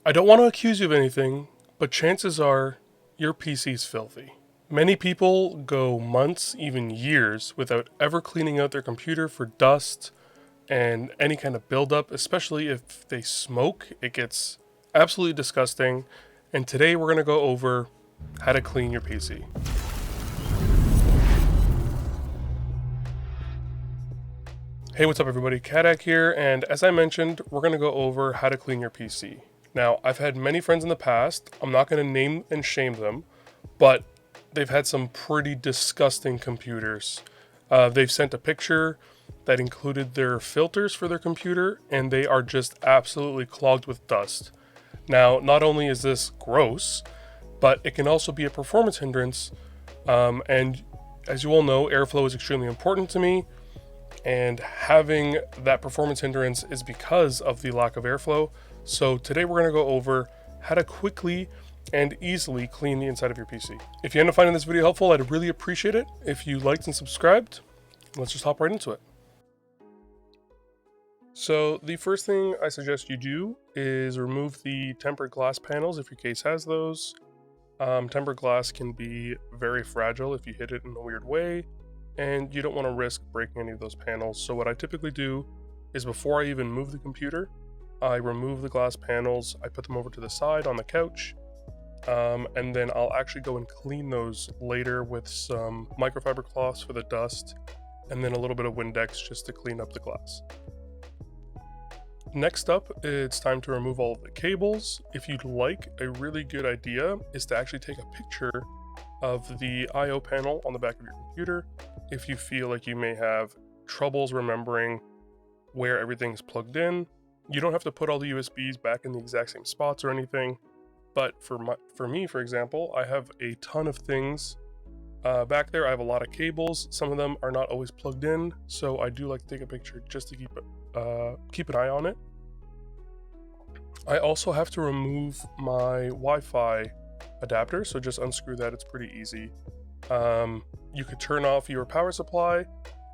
I don't want to accuse you of anything, but chances are your PC's filthy. Many people go months, even years, without ever cleaning out their computer for dust and any kind of buildup, especially if they smoke. It gets absolutely disgusting. And today we're going to go over how to clean your PC. Hey, what's up everybody? Caddac here, and as I mentioned, we're going to go over how to clean your PC. Now, I've had many friends in the past, I'm not going to name and shame them, but they've had some pretty disgusting computers. They've sent a picture that included their filters for their computer, and they are just absolutely clogged with dust. Now, not only is this gross, but it can also be a performance hindrance, and as you all know, airflow is extremely important to me, and having that performance hindrance is because of the lack of airflow. So today we're going to go over how to quickly and easily clean the inside of your PC. If you end up finding this video helpful, I'd really appreciate it if you liked and subscribed. Let's just hop right into it. So the first thing I suggest you do is remove the tempered glass panels if your case has those. Tempered glass can be very fragile if you hit it in a weird way, and you don't want to risk breaking any of those panels. So what I typically do is before I even move the computer, I remove the glass panels, I put them over to the side on the couch, and then I'll actually go and clean those later with some microfiber cloths for the dust, and then a little bit of Windex just to clean up the glass. Next up, it's time to remove all of the cables. If you'd like, a really good idea is to actually take a picture of the I/O panel on the back of your computer if you feel like you may have troubles remembering where everything's plugged in. You don't have to put all the USBs back in the exact same spots or anything, but for me, for example, I have a ton of things back there. I have a lot of cables. Some of them are not always plugged in, so I do like to take a picture just to keep an eye on it. I also have to remove my Wi-Fi adapter, so just unscrew that. It's pretty easy. You could turn off your power supply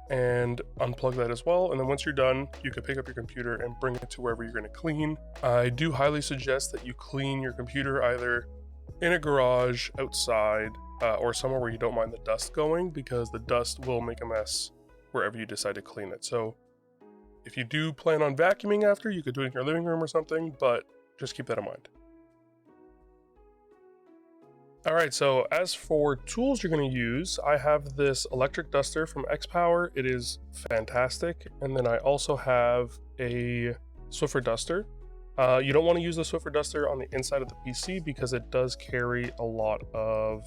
and unplug that as well, and then once you're done, you could pick up your computer and bring it to wherever you're going to clean. I do highly suggest that you clean your computer either in a garage, outside, or somewhere where you don't mind the dust going, because the dust will make a mess wherever you decide to clean it. So if you do plan on vacuuming after, you could do it in your living room or something, but just keep that in mind. Alright, so as for tools you're going to use, I have this electric duster from X-Power. It is fantastic. And then I also have a Swiffer duster. You don't want to use the Swiffer duster on the inside of the PC because it does carry a lot of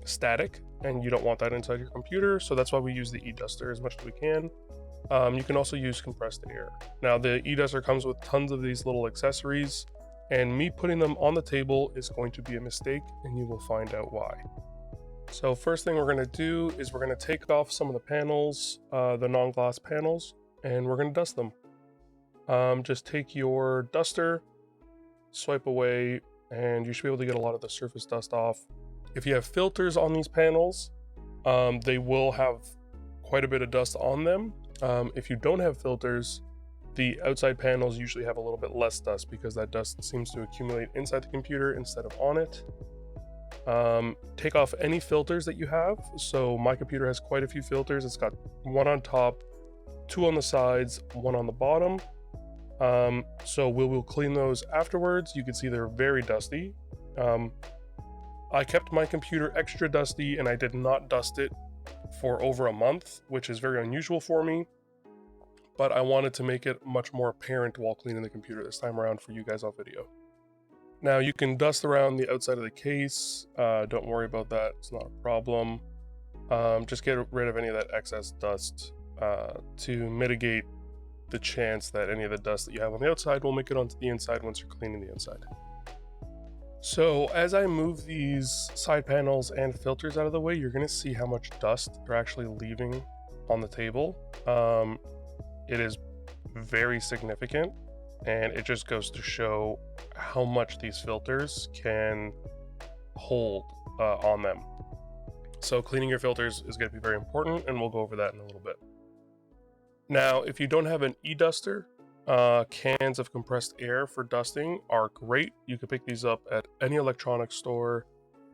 static, and you don't want that inside your computer. So that's why we use the e-duster as much as we can. You can also use compressed air. Now the e-duster comes with tons of these little accessories, and me putting them on the table is going to be a mistake, and you will find out why. So first thing we're going to do is we're going to take off some of the panels, the non-glass panels, and we're going to dust them. Just take your duster, swipe away, and you should be able to get a lot of the surface dust off. If you have filters on these panels, they will have quite a bit of dust on them. If you don't have filters, the outside panels usually have a little bit less dust because that dust seems to accumulate inside the computer instead of on it. Take off any filters that you have. So my computer has quite a few filters. It's got one on top, two on the sides, one on the bottom. So we'll clean those afterwards. You can see they're very dusty. I kept my computer extra dusty and I did not dust it for over a month, which is very unusual for me. But I wanted to make it much more apparent while cleaning the computer this time around for you guys on video. Now you can dust around the outside of the case. Don't worry about that, it's not a problem. Just get rid of any of that excess dust to mitigate the chance that any of the dust that you have on the outside will make it onto the inside once you're cleaning the inside. So as I move these side panels and filters out of the way, you're going to see how much dust they're actually leaving on the table. It is very significant, and it just goes to show how much these filters can hold on them. So cleaning your filters is going to be very important, and we'll go over that in a little bit. Now, if you don't have an e-duster, Cans of compressed air for dusting are great. You can pick these up at any electronics store.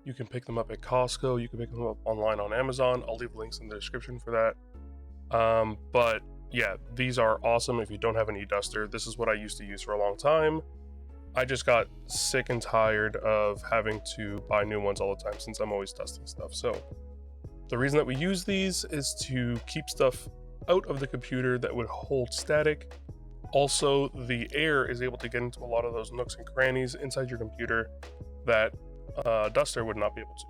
You can pick them up at Costco. You can pick them up online on Amazon. I'll leave links in the description for that. But yeah, these are awesome if you don't have an e-duster. This is what I used to use for a long time. I just got sick and tired of having to buy new ones all the time since I'm always dusting stuff. So the reason that we use these is to keep stuff out of the computer that would hold static. Also, the air is able to get into a lot of those nooks and crannies inside your computer that a duster would not be able to.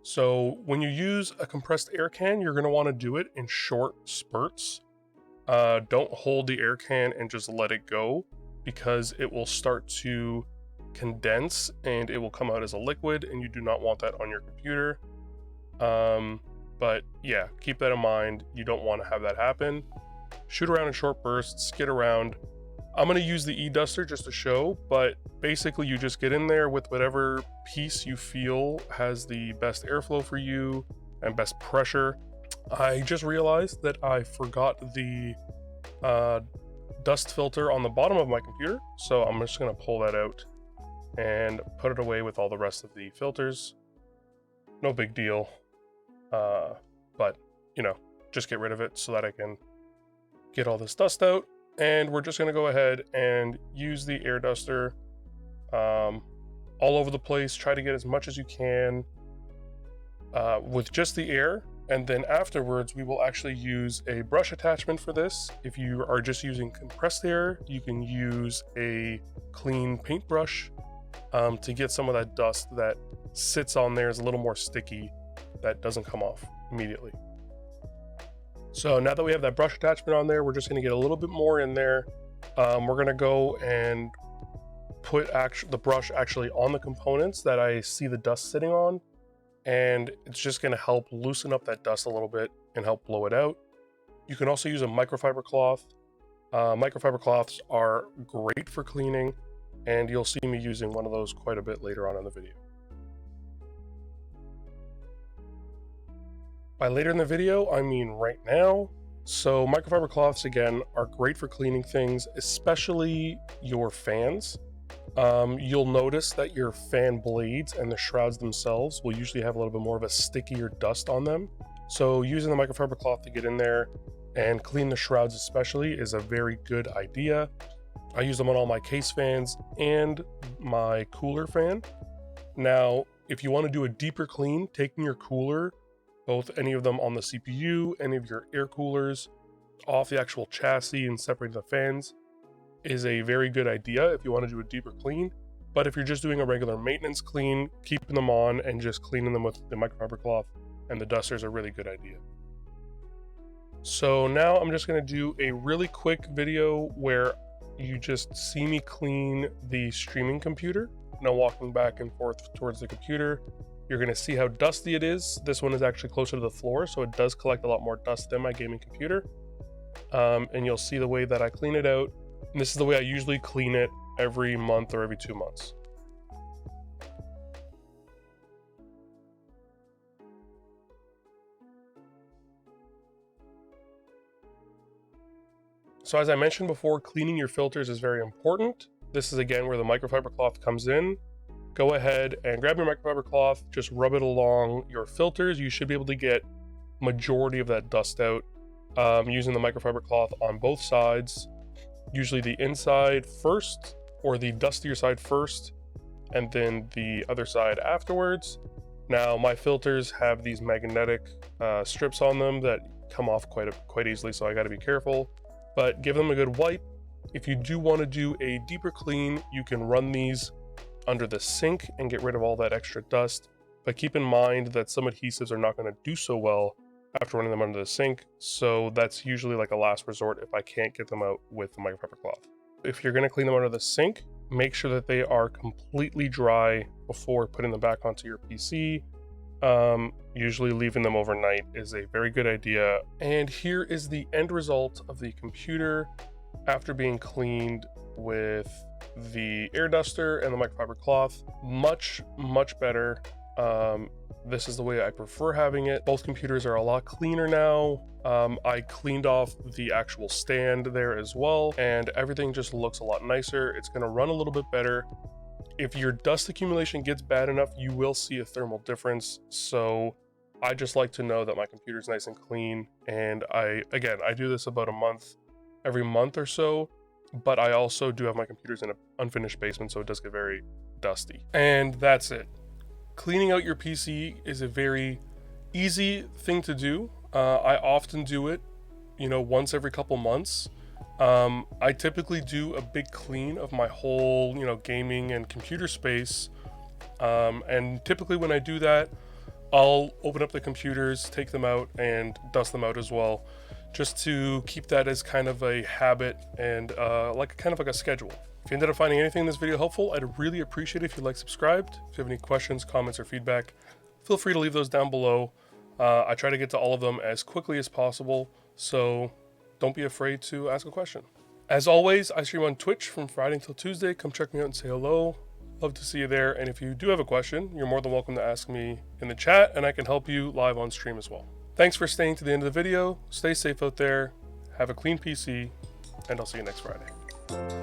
So when you use a compressed air can, you're going to want to do it in short spurts. Don't hold the air can and just let it go, because it will start to condense and it will come out as a liquid, and you do not want that on your computer. But yeah, keep that in mind. You don't want to have that happen. Shoot around in short bursts, skid around. I'm going to use the e-duster just to show, but basically you just get in there with whatever piece you feel has the best airflow for you and best pressure. I just realized that I forgot the dust filter on the bottom of my computer, so I'm just going to pull that out and put it away with all the rest of the filters. No big deal. But you know, just get rid of it so that I can get all this dust out. And we're just going to go ahead and use the air duster all over the place. Try to get as much as you can with just the air. And then afterwards, we will actually use a brush attachment for this. If you are just using compressed air, you can use a clean paintbrush to get some of that dust that sits on there is a little more sticky, that doesn't come off immediately. So now that we have that brush attachment on there, we're just going to get a little bit more in there. We're going to go and put the brush actually on the components that I see the dust sitting on, and it's just going to help loosen up that dust a little bit and help blow it out. You can also use a microfiber cloth. Microfiber cloths are great for cleaning, and you'll see me using one of those quite a bit later on in the video. By later in the video, I mean right now. So microfiber cloths, again, are great for cleaning things, especially your fans. You'll notice that your fan blades and the shrouds themselves will usually have a little bit more of a stickier dust on them. So using the microfiber cloth to get in there and clean the shrouds especially is a very good idea. I use them on all my case fans and my cooler fan. Now, if you want to do a deeper clean, taking your cooler, both any of them on the CPU, any of your air coolers, off the actual chassis and separating the fans is a very good idea if you want to do a deeper clean. But if you're just doing a regular maintenance clean, keeping them on and just cleaning them with the microfiber cloth and the duster is a really good idea. So now I'm just going to do a really quick video where you just see me clean the streaming computer. Now walking back and forth towards the computer. You're going to see how dusty it is. This one is actually closer to the floor, so it does collect a lot more dust than my gaming computer. And you'll see the way that I clean it out. And this is the way I usually clean it every month or every 2 months. So as I mentioned before, cleaning your filters is very important. This is again where the microfiber cloth comes in. Go ahead and grab your microfiber cloth, just rub it along your filters. You should be able to get majority of that dust out using the microfiber cloth on both sides. Usually the inside first, or the dustier side first, and then the other side afterwards. Now my filters have these magnetic strips on them that come off quite easily, so I got to be careful. But give them a good wipe. If you do want to do a deeper clean, you can run these under the sink and get rid of all that extra dust, but keep in mind that some adhesives are not going to do so well after running them under the sink, so that's usually like a last resort if I can't get them out with the microfiber cloth. If you're going to clean them under the sink, make sure that they are completely dry before putting them back onto your PC. Usually leaving them overnight is a very good idea. And here is the end result of the computer after being cleaned with the air duster and the microfiber cloth. Much better. this is the way I prefer having it. Both computers are a lot cleaner now. I cleaned off the actual stand there as well, and everything just looks a lot nicer. It's going to run a little bit better. If your dust accumulation gets bad enough, you will see a thermal difference. So I just like to know that my computer is nice and clean. And I do this about every month or so, but I also do have my computers in an unfinished basement, so it does get very dusty. And that's it. Cleaning out your PC is a very easy thing to do. I often do it, once every couple months. I typically do a big clean of my whole, gaming and computer space. And typically when I do that, I'll open up the computers, take them out, and dust them out as well, just to keep that as kind of a habit and kind of like a schedule. If you ended up finding anything in this video helpful, I'd really appreciate it if you subscribed. If you have any questions, comments, or feedback, feel free to leave those down below. I try to get to all of them as quickly as possible, so don't be afraid to ask a question. As always, I stream on Twitch from Friday until Tuesday. Come check me out and say hello. Love to see you there. And if you do have a question, you're more than welcome to ask me in the chat, and I can help you live on stream as well. Thanks for staying to the end of the video. Stay safe out there. Have a clean PC, and I'll see you next Friday.